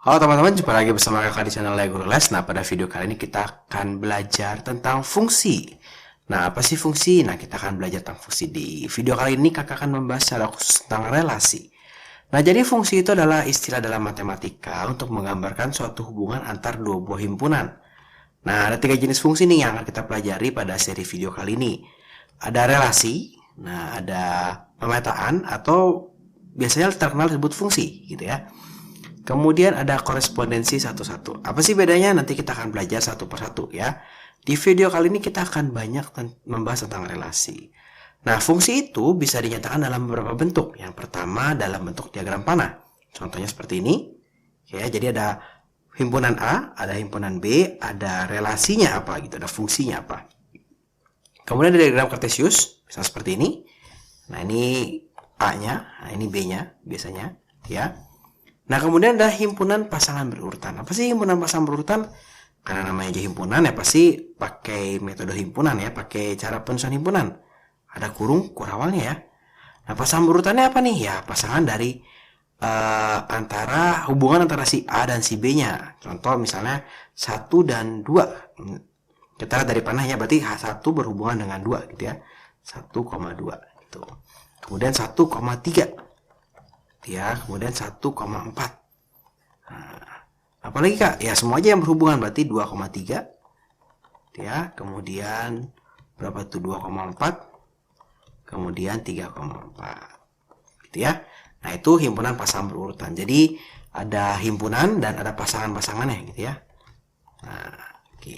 Halo teman-teman, jumpa lagi bersama kakak di channel Guru Les. Nah, pada video kali ini kita akan belajar tentang fungsi. Nah, apa sih fungsi? Nah, kita akan belajar tentang fungsi. Di video kali ini kakak akan membahas secara khusus tentang relasi. Nah, jadi fungsi itu adalah istilah dalam matematika untuk menggambarkan suatu hubungan antar dua buah himpunan. Nah, ada 3 jenis fungsi nih yang akan kita pelajari pada seri video kali ini. Ada relasi, nah ada pemetaan atau biasanya terkenal disebut fungsi gitu ya. Kemudian ada korespondensi satu-satu. Apa sih bedanya? Nanti kita akan belajar satu persatu ya. Di video kali ini kita akan banyak membahas tentang relasi. Nah, fungsi itu bisa dinyatakan dalam beberapa bentuk. Yang pertama dalam bentuk diagram panah. Contohnya seperti ini. Ya, jadi ada himpunan A, ada himpunan B, ada relasinya apa gitu, ada fungsinya apa. Kemudian ada diagram kartesius, bisa seperti ini. Nah, ini A-nya, nah ini B-nya biasanya, ya. Nah, kemudian ada himpunan pasangan berurutan. Apa sih himpunan pasangan berurutan? Karena namanya aja himpunan ya pasti pakai metode himpunan ya, pakai cara penyusunan himpunan. Ada kurung awalnya ya. Nah, pasangan berurutannya apa nih? Ya, pasangan dari hubungan antara si A dan si B-nya. Contoh misalnya 1 dan 2. Kita lihat dari panahnya, berarti 1 berhubungan dengan 2 gitu ya. 1,2 gitu. Kemudian 1,3. Ya, kemudian 1,4. Nah, apalagi Kak? Ya, semua aja yang berhubungan berarti 2,3. Ya, kemudian berapa tuh 2,4. Kemudian 3,4. Gitu ya. Nah, itu himpunan pasangan berurutan. Jadi, ada himpunan dan ada pasangan-pasangannya gitu ya. Nah, oke.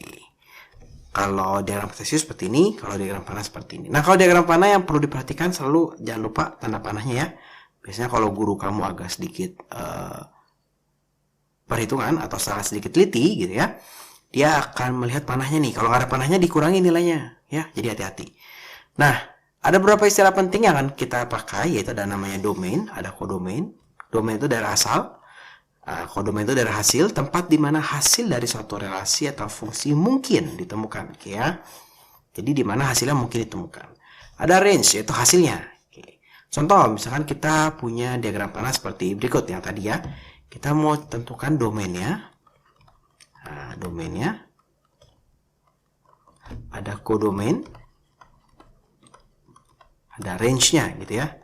Kalau diagram kartesius seperti ini, kalau diagram panah seperti ini. Nah, kalau diagram panah yang perlu diperhatikan selalu jangan lupa tanda panahnya ya. Biasanya kalau guru kamu agak sedikit perhitungan atau sangat sedikit teliti gitu ya, dia akan melihat panahnya nih. Kalau nggak ada panahnya dikurangi nilainya ya, jadi hati-hati. Nah, ada beberapa istilah penting yang akan kita pakai, yaitu ada namanya domain, ada kodomain. Domain itu daerah asal, kodomain itu daerah hasil, tempat di mana hasil dari suatu relasi atau fungsi mungkin ditemukan ya. Jadi di mana hasilnya mungkin ditemukan. Ada range, yaitu hasilnya. Contoh, misalkan kita punya diagram panah seperti berikut yang tadi ya. Kita mau tentukan domainnya. Nah, domainnya. Ada kodomain. Ada range-nya gitu ya.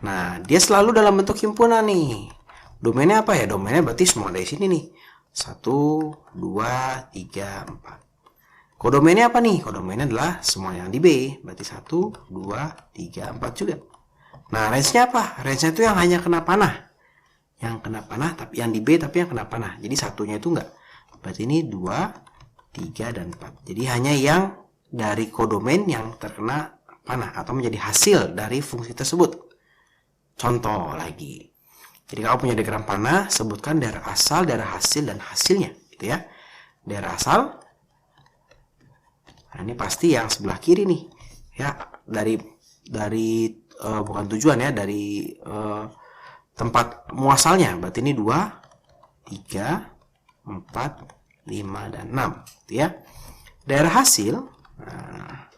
Nah, dia selalu dalam bentuk himpunan nih. Domainnya apa ya? Domainnya berarti semua dari sini nih. 1, 2, 3, 4. Kodomainnya apa nih? Kodomainnya adalah semua yang di B. Berarti 1, 2, 3, 4 juga. Nah, range-nya apa? Range-nya itu yang hanya kena panah. Yang kena panah, tapi yang di B tapi yang kena panah. Jadi satunya itu enggak. Berarti ini 2, 3, dan 4. Jadi hanya yang dari kodomain yang terkena panah atau menjadi hasil dari fungsi tersebut. Contoh lagi. Jadi kalau punya diagram panah, sebutkan daerah asal, daerah hasil, dan hasilnya. Gitu ya. Daerah asal. Nah, ini pasti yang sebelah kiri nih. Ya, dari bukan tujuan ya, dari tempat muasalnya. Berarti ini 2, 3, 4, 5, dan 6 gitu ya. Daerah hasil, nah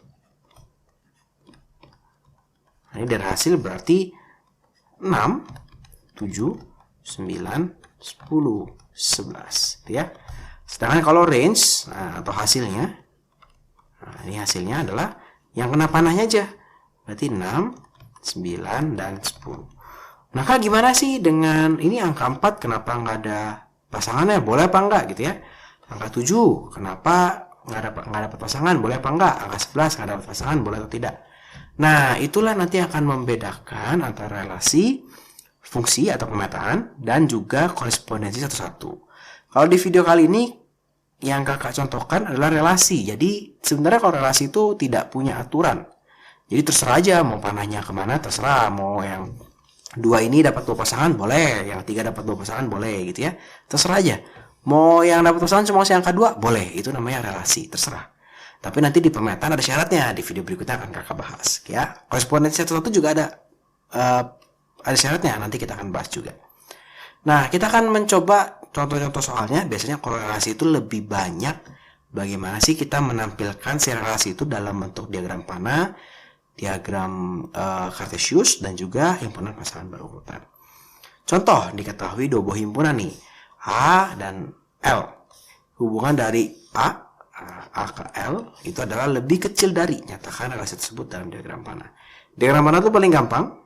ini daerah hasil berarti 6, 7, 9, 10, 11 gitu ya. Sedangkan kalau range atau hasilnya, nah ini hasilnya adalah yang kena panahnya aja. Berarti 6, 9, dan 10. Nah, Kak, gimana sih dengan ini angka 4? Kenapa nggak ada pasangannya? Boleh apa enggak gitu ya? Angka 7, kenapa nggak dapat pasangan? Boleh apa enggak? Angka 11 nggak dapat pasangan, boleh atau tidak? Nah, itulah nanti akan membedakan antara relasi, fungsi atau pemetaan, dan juga korespondensi satu-satu. Kalau di video kali ini, yang kakak contohkan adalah relasi. Jadi, sebenarnya kalau relasi itu tidak punya aturan. Jadi terserah aja mau panahnya kemana, terserah. Mau yang 2 ini dapat 2 pasangan boleh, yang 3 dapat 2 pasangan boleh gitu ya. Terserah aja. Mau yang dapat pasangan cuma si angka 2 boleh, itu namanya relasi, terserah. Tapi nanti di pemetaan ada syaratnya, di video berikutnya akan kakak bahas ya. Korespondensi satu-satu juga ada syaratnya, nanti kita akan bahas juga. Nah, kita akan mencoba contoh-contoh soalnya. Biasanya korelasi itu lebih banyak bagaimana sih kita menampilkan si relasi itu dalam bentuk diagram panah, diagram kartesius, dan juga himpunan pasangan berurutan. Contoh, diketahui dua buah himpunan nih. A dan L. Hubungan dari A ke L itu adalah lebih kecil dari. Nyatakan relasi tersebut dalam diagram panah. Diagram panah itu paling gampang.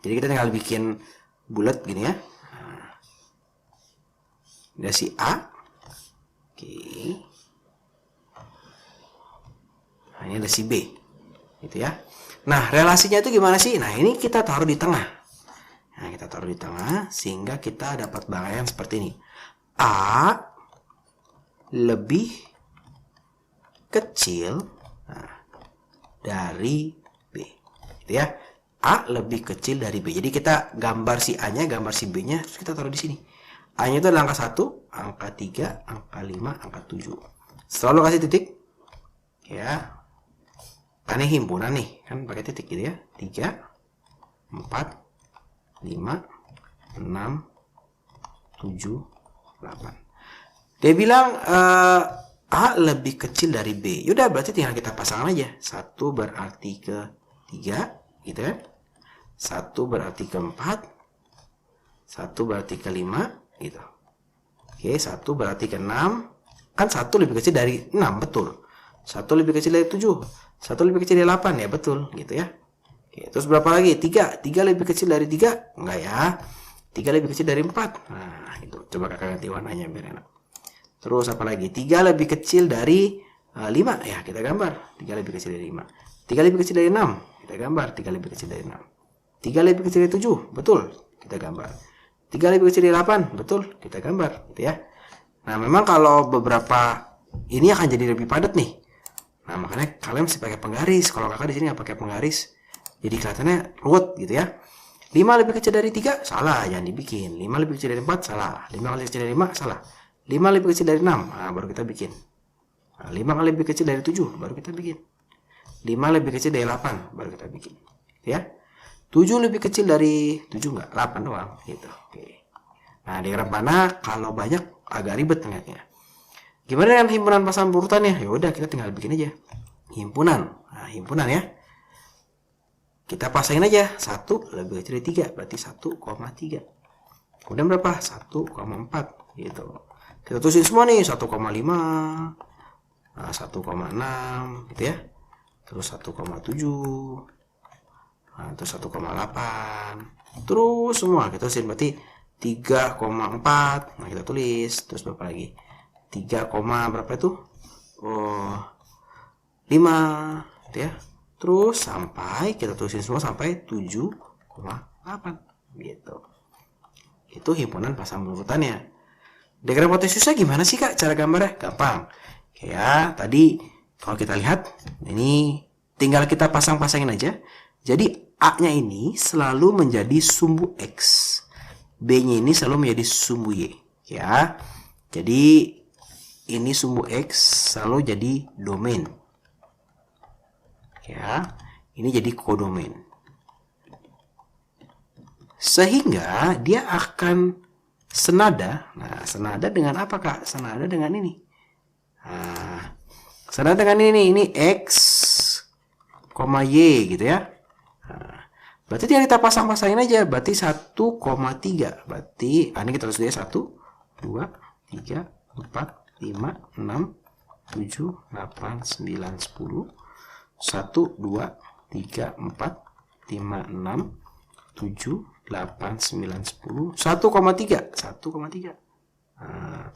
Jadi kita tinggal bikin bulat gini ya. Ini si A. Oke. Nah, ini ada si B. Gitu ya. Nah, relasinya itu gimana sih? Nah, ini kita taruh di tengah. Nah, kita taruh di tengah sehingga kita dapat bangkaian seperti ini. A lebih kecil dari B. Gitu ya. A lebih kecil dari B. Jadi kita gambar si A-nya, gambar si B-nya, terus kita taruh di sini. A-nya itu adalah angka 1, angka 3, angka 5, angka 7. Selalu kasih titik. Ya. Kan ini himpunan nih, kan pakai titik gitu ya. 3, 4, 5, 6, 7, 8. Dia bilang A lebih kecil dari B. Yaudah, berarti tinggal kita pasang aja. 1 berarti ke 3, gitu ya. 1 berarti ke 4, 1 berarti ke 5, gitu. Oke, 1 berarti ke 6. Kan 1 lebih kecil dari 6, betul. 1 lebih kecil dari 7. 1 lebih kecil dari 8, ya betul, gitu ya. Oke, terus berapa lagi? 3. 3 lebih kecil dari 3? Enggak ya. 3 lebih kecil dari 4. Nah, itu. Coba kakak ganti warnanya biar enak. Terus apa lagi? 3 lebih kecil dari 5. Ya, kita gambar. 3 lebih kecil dari 5. 3 lebih kecil dari 6. Kita gambar. 3 lebih kecil dari 6. 3 lebih kecil dari 7. Betul. Kita gambar. 3 lebih kecil dari 8. Betul. Kita gambar. Gitu ya. Nah, memang kalau beberapa ini akan jadi lebih padat nih. Nah, makanya kalian mesti pakai penggaris. Kalau kakak di sini nggak pakai penggaris, jadi kelihatannya ruwet gitu ya. 5 lebih kecil dari 3, salah, jangan dibikin. 5 lebih kecil dari 4, salah. 5 lebih kecil dari 5, salah. 5 lebih kecil dari 6, nah, baru kita bikin. Nah, 5 lebih kecil dari 7, baru kita bikin. 5 lebih kecil dari 8, baru kita bikin. Ya. 7 lebih kecil dari 7 enggak, 8 doang gitu. Oke. Nah, diagram panah kalau banyak agak ribet ternyata. Gimana dengan himpunan pasang urutannya? Ya udah, kita tinggal bikin aja. Himpunan. Nah, himpunan ya. Kita pasangin aja. 1 lebih kecil dari 3, berarti 1,3. Kemudian berapa? 1,4 gitu. Kita tulisin semua nih, 1,5, 1,6 gitu ya. Terus 1,7. Nah, terus 1,8. Terus semua kita tulisin, berarti 3,4. Nah, kita tulis. Terus berapa lagi? 3, berapa itu? 5 gitu ya. Terus sampai kita tulisin semua sampai 7,8 gitu. Itu himpunan pasang urutannya. Diagram kartesiusnya gimana sih Kak cara gambarnya? Gampang. Ya, tadi kalau kita lihat ini tinggal kita pasang-pasangin aja. Jadi A-nya ini selalu menjadi sumbu X. B-nya ini selalu menjadi sumbu Y. Ya. Jadi ini sumbu X selalu jadi domain. Ya, ini jadi kodomain. Sehingga dia akan senada. Nah, senada dengan apa Kak? Senada dengan ini. Nah, senada dengan ini X, Y gitu ya. Nah, berarti dia kita pasang-pasangin aja. Berarti 1,3. Berarti ini kita tulis dia 1, 2, 3, 4, 5, 6, 7, 8, 9, 10. 1, 2, 3, 4, 5, 6, 7, 8, 9, 10. 1,3. 1,3. Nah,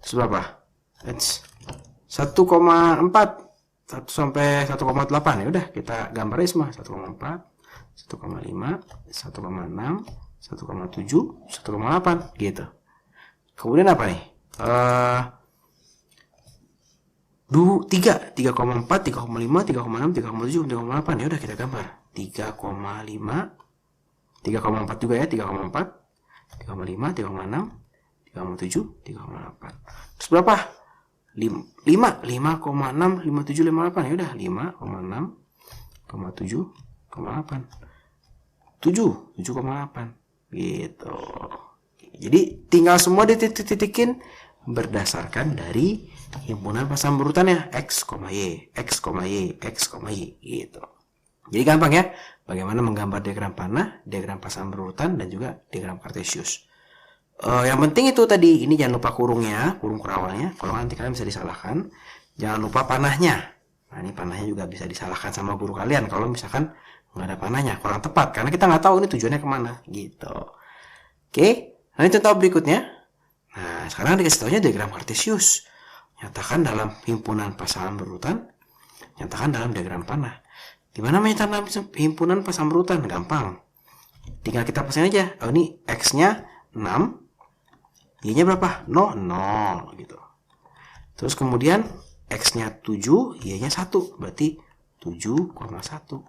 terus berapa? 1,4. 1 sampai 1,8. Ya udah, kita gambar aja semua. 1,4, 1,5, 1,6, 1,7, 1,8 gitu. Kemudian apa nih? 3,4, 3,5, 3,6, 3,7, 3,8. Ya udah kita gambar. 3,5, 3,4 juga ya, 3,4, 3,5, 3,6, 3,7, 3,8. Terus berapa? 5, 5,6, 5,7, 5,8. Ya udah, 5,6, 7,8. 7,8 gitu. Jadi tinggal semua dititik-titikin berdasarkan dari himpunan pasang urutannya X, Y, X, Y, X, Y gitu. Jadi gampang ya bagaimana menggambar diagram panah, diagram pasang berurutan dan juga diagram kartesius. Yang penting itu tadi, ini jangan lupa kurungnya, kurung kerawalnya. Kalau nanti kalian bisa disalahkan. Jangan lupa panahnya. Nah, ini panahnya juga bisa disalahkan sama guru kalian kalau misalkan nggak ada panahnya, kurang tepat karena kita nggak tahu ini tujuannya kemana gitu. Oke, nah ini contoh berikutnya. Nah, sekarang dikasih tahunya diagram kartesius. Nyatakan dalam himpunan pasangan berurutan, nyatakan dalam diagram panah. Gimana menyatakan himpunan pasangan berurutan? Gampang. Tinggal kita pasang aja. Oh, ini X-nya 6, Y-nya berapa? 0, 0 gitu. Terus kemudian X-nya 7, Y-nya 1. Berarti 7,1.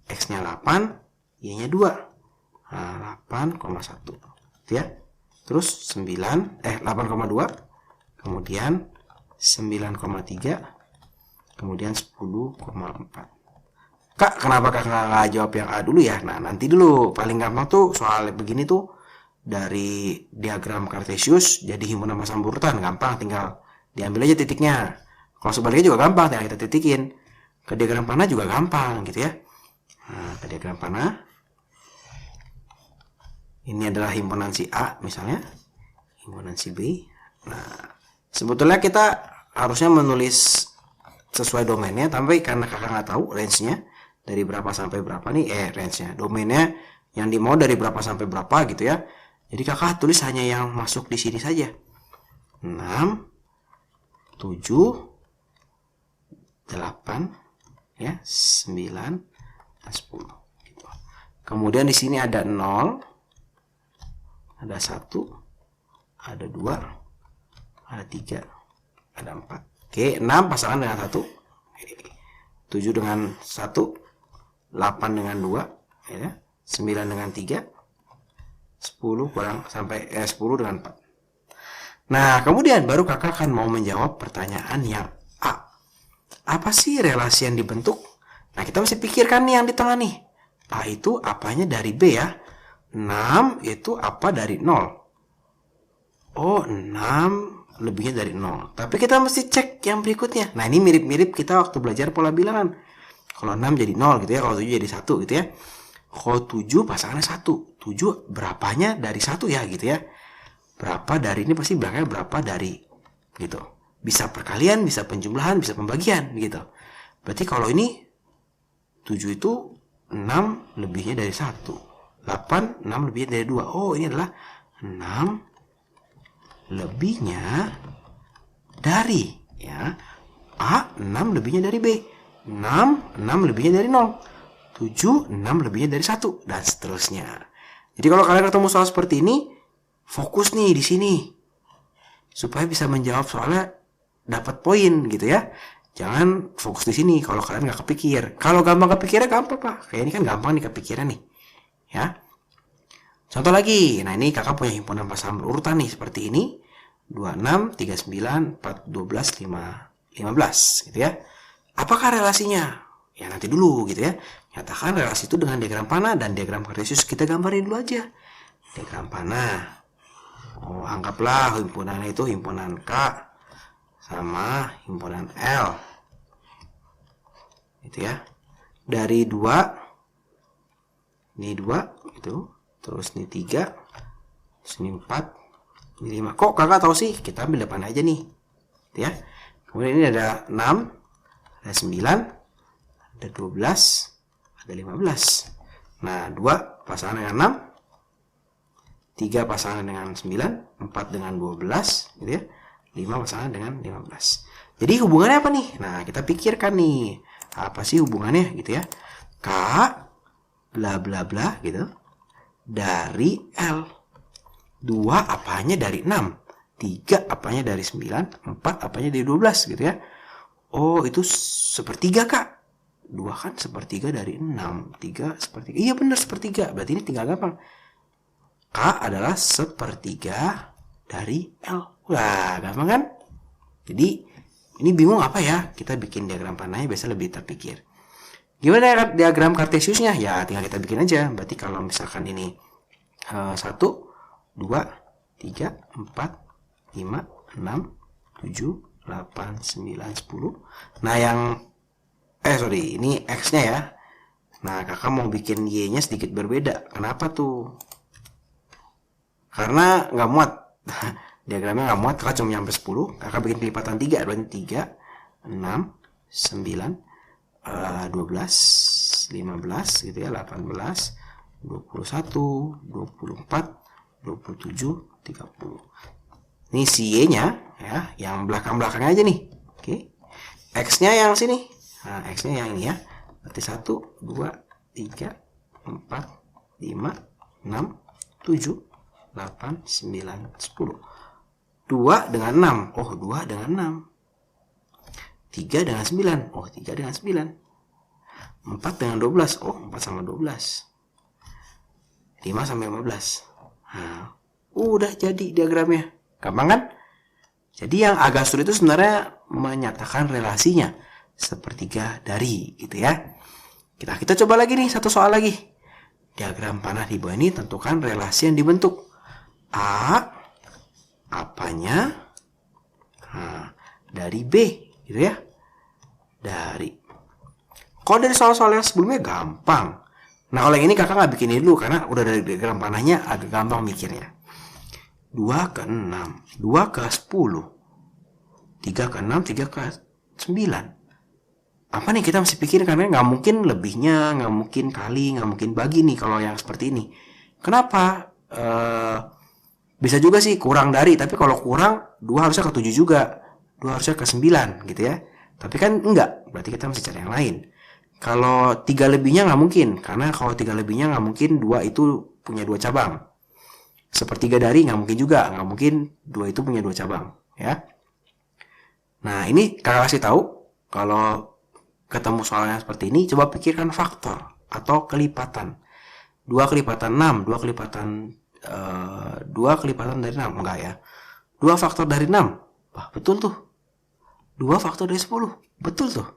X-nya 8, Y-nya 2. Nah, 8,1. Ya. Terus 8,2. Kemudian 9,3. Kemudian 10,4. Kak, kenapa kakak nggak jawab yang A dulu ya? Nah, nanti dulu. Paling gampang tuh soal begini tuh dari diagram kartesius jadi himpunan pasangan berurutan. Gampang, tinggal diambil aja titiknya. Kalau sebaliknya juga gampang, tinggal kita titikin. Ke diagram panah juga gampang gitu ya. Nah, ke diagram panah. Ini adalah himpunan si A misalnya. Himpunan si B. Nah, sebetulnya kita harusnya menulis sesuai domainnya, tapi karena kakak nggak tahu range-nya dari berapa sampai berapa nih, range-nya, domainnya yang dimau dari berapa sampai berapa gitu ya. Jadi kakak tulis hanya yang masuk di sini saja. 6, 7, 8, ya, 9, 10. Gitu. Kemudian di sini ada 0, ada 1, ada 2, ada 3, ada 4. Oke, 6 pasangan dengan 1, 7 dengan 1, 8 dengan 2, ya, 9 dengan 3, 10 kurang sampai 10 dengan 4. Nah, kemudian baru kakak akan mau menjawab pertanyaan yang A. Apa sih relasi yang dibentuk? Nah, kita mesti pikirkan nih yang di tengah nih. A itu apanya dari B ya? 6 itu apa dari 0? Oh, 6 lebihnya dari 0. Tapi kita mesti cek yang berikutnya. Nah, ini mirip-mirip kita waktu belajar pola bilangan. Kalau 6 jadi 0 gitu ya, kalau 7 jadi 1 gitu ya. Kalau 7 pasangannya 1. 7 berapanya dari 1 ya gitu ya. Berapa dari ini pasti belakangnya berapa dari gitu. Bisa perkalian, bisa penjumlahan, bisa pembagian gitu. Berarti kalau ini 7 itu 6 lebihnya dari 1. 8, 6 lebihnya dari 2. Oh, ini adalah 6 lebihnya dari ya. A 6 lebihnya dari B. 6 lebihnya dari 0. 7 6 lebihnya dari 1 dan seterusnya. Jadi kalau kalian ketemu soal seperti ini, fokus nih di sini supaya bisa menjawab soalnya dapat poin gitu ya. Jangan fokus di sini kalau kalian nggak kepikir. Kalau gampang kepikirnya gampang Pak. Kayak ini kan gampang nih kepikiran nih. Ya. Contoh lagi. Nah, ini kakak punya himpunan pasangan berurutan nih seperti ini. 26, 39, 4, 12, 5, 15 gitu ya. Apakah relasinya? Ya nanti dulu gitu ya. Nyatakan relasi itu dengan diagram panah dan diagram kartesius. Kita gambarin dulu aja. Diagram panah. Oh, anggaplah himpunan itu himpunan K sama himpunan L. Gitu ya. Dari 2, ini 2 gitu. Terus ini 3, terus ini 4, ini 5. Kok kakak tahu sih? Kita ambil depan aja nih. Gitu ya. Kemudian ini ada 6, ada 9, ada 12, ada 15. Nah, 2 pasangan dengan 6, 3 pasangan dengan 9, 4 dengan 12, gitu ya. 5 pasangan dengan 15. Jadi hubungannya apa nih? Nah, kita pikirkan nih. Apa sih hubungannya gitu ya? K bla bla bla gitu dari L. 2 apanya dari 6, 3 apanya dari 9, 4 apanya dari 12 gitu ya. Oh, itu sepertiga Kak. 2 kan sepertiga dari 6, 3 sepertiga. Iya benar sepertiga. Berarti ini tinggal gampang. K adalah sepertiga dari L. Wah, gampang kan? Jadi ini bingung apa ya? Kita bikin diagram panahnya biasa lebih terpikir. Gimana diagram kartesiusnya? Ya tinggal kita bikin aja. Berarti kalau misalkan ini 1, 2, 3, 4, 5, 6, 7, 8, 9, 10. Nah yang ini X-nya ya. Nah kakak mau bikin Y-nya sedikit berbeda. Kenapa tuh? Karena nggak muat. Diagramnya nggak muat, kakak cuma nyampe 10. Kakak bikin kelipatan 3, berarti 3, 6, 9, 12, 15 gitu ya, 18, 21, 24, 27, 30. Ini si Y-nya ya, yang belakang-belakangnya aja nih. Oke. X-nya yang sini. Nah, X-nya yang ini ya. Berarti 1, 2, 3, 4, 5, 6, 7, 8, 9, 10. 2 dengan 6. Oh, 2 dengan 6. 3 dengan 9. Oh, 3 dengan 9. 4 dengan 12. Oh, 4 sama 12. 5 sama 15. Nah, udah jadi diagramnya. Gampang kan? Jadi yang agak sulit itu sebenarnya menyatakan relasinya. Sepertiga dari, gitu ya. Kita coba lagi nih, satu soal lagi. Diagram panah di bawah ini tentukan relasi yang dibentuk. A, apanya? Nah, dari B, gitu ya. Kalau dari soal-soal yang sebelumnya gampang. Nah, kalau yang ini kakak nggak bikin dulu karena udah dari diagram panahnya agak gampang mikirnya. 2 ke 6, 2 ke 10, 3 ke 6, 3 ke 9. Apa nih kita mesti pikirin, karena nggak mungkin lebihnya, nggak mungkin kali, nggak mungkin bagi nih kalau yang seperti ini. Kenapa? Bisa juga sih kurang dari, tapi kalau kurang 2 harusnya ke 7 juga, 2 harusnya ke 9 gitu ya. Tapi kan enggak, berarti kita mesti cari yang lain. Kalau 3 lebihnya nggak mungkin, karena kalau 3 lebihnya nggak mungkin 2 itu punya 2 cabang. Sepertiga dari nggak mungkin juga, nggak mungkin 2 itu punya 2 cabang ya. Nah, ini kakak kasih tahu kalau ketemu soalnya seperti ini, coba pikirkan faktor atau kelipatan. 2 kelipatan 6, 2 kelipatan 2 kelipatan dari 6, enggak ya. 2 faktor dari 6, wah betul tuh. 2 faktor dari 10, betul tuh.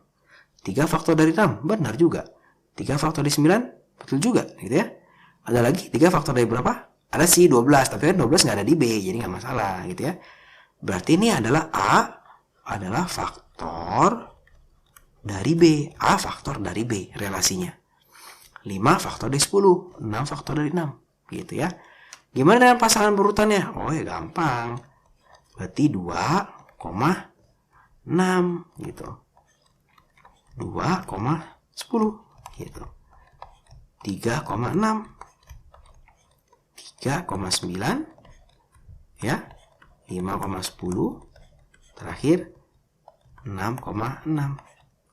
3 faktor dari 6, benar juga. 3 faktor dari 9, betul juga gitu ya. Ada lagi 3 faktor dari berapa? Ada sih 12, tapi kan 12 nggak ada di B, jadi nggak masalah gitu ya. Berarti ini adalah A adalah faktor dari B. A faktor dari B relasinya. 5 faktor dari 10, 6 faktor dari 6 gitu ya. Gimana dengan pasangan berurutannya? Oh ya gampang. Berarti 2,6 gitu. 2,10 gitu. 3,6, 3,9 ya, 5,10, terakhir 6,6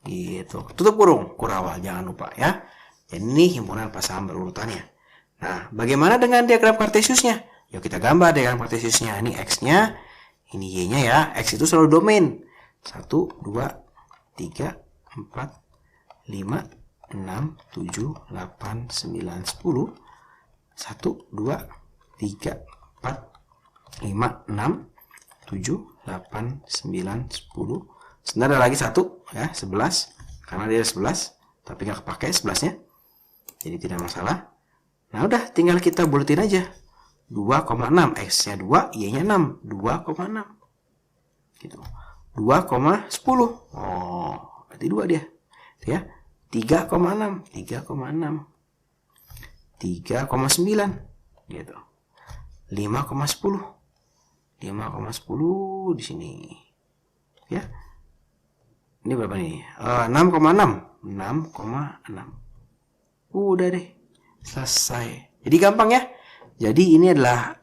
gitu. Tutup kurung, kurawal jangan lupa ya. Jadi ini himpunan pasangan berurutannya. Nah, bagaimana dengan diagram kartesiusnya? Yuk kita gambar diagram kartesiusnya. Ini X-nya, ini Y-nya ya. X itu selalu domain. 1, 2, 3, 4, 5, 6, 7, 8, 9, 10. 1, 2, 3, 4, 5, 6, 7, 8, 9, 10. Sebenarnya ada lagi 1 ya, 11. Karena dia 11, tapi nggak kepake 11-nya. Jadi tidak masalah. Nah udah, tinggal kita bulatin aja. 2,6, X-nya 2, Y-nya 6. 2,6 gitu. 2,10. Oh, berarti 2 dia. Ya. 3,6, 3,6. 3,9 gitu. 5,10. 5,10 di sini. Ya. Ini berapa nih? 6,6. 6,6. Udah deh. Selesai. Jadi gampang ya. Jadi ini adalah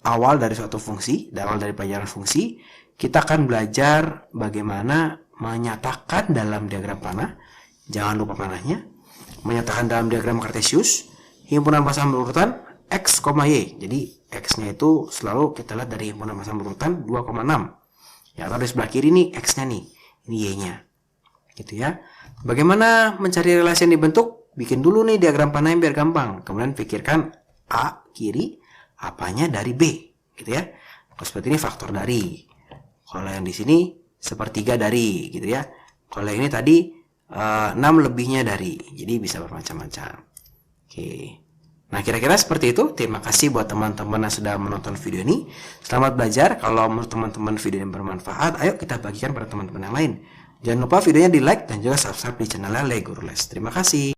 awal dari suatu fungsi, awal dari pelajaran fungsi. Kita akan belajar bagaimana menyatakan dalam diagram panah. Jangan lupa panahnya. Menyatakan dalam diagram kartesius himpunan pasangan berurutan X, Y. Jadi X-nya itu selalu kita lihat dari himpunan pasangan berurutan 2,6. Ya, atau di sebelah kiri nih X-nya nih. Ini Y-nya. Gitu ya. Bagaimana mencari relasi yang dibentuk? Bikin dulu nih diagram panahnya biar gampang. Kemudian pikirkan A kiri, apanya dari B, gitu ya. Kalau seperti ini faktor dari. Kalau yang di sini sepertiga dari, gitu ya. Kalau yang ini tadi 6 lebihnya dari. Jadi bisa bermacam-macam. Oke. Nah, kira-kira seperti itu. Terima kasih buat teman-teman yang sudah menonton video ini. Selamat belajar. Kalau menurut teman-teman video ini bermanfaat, ayo kita bagikan pada teman-teman yang lain. Jangan lupa videonya di like dan juga subscribe di channelnya Le Guru Les. Terima kasih.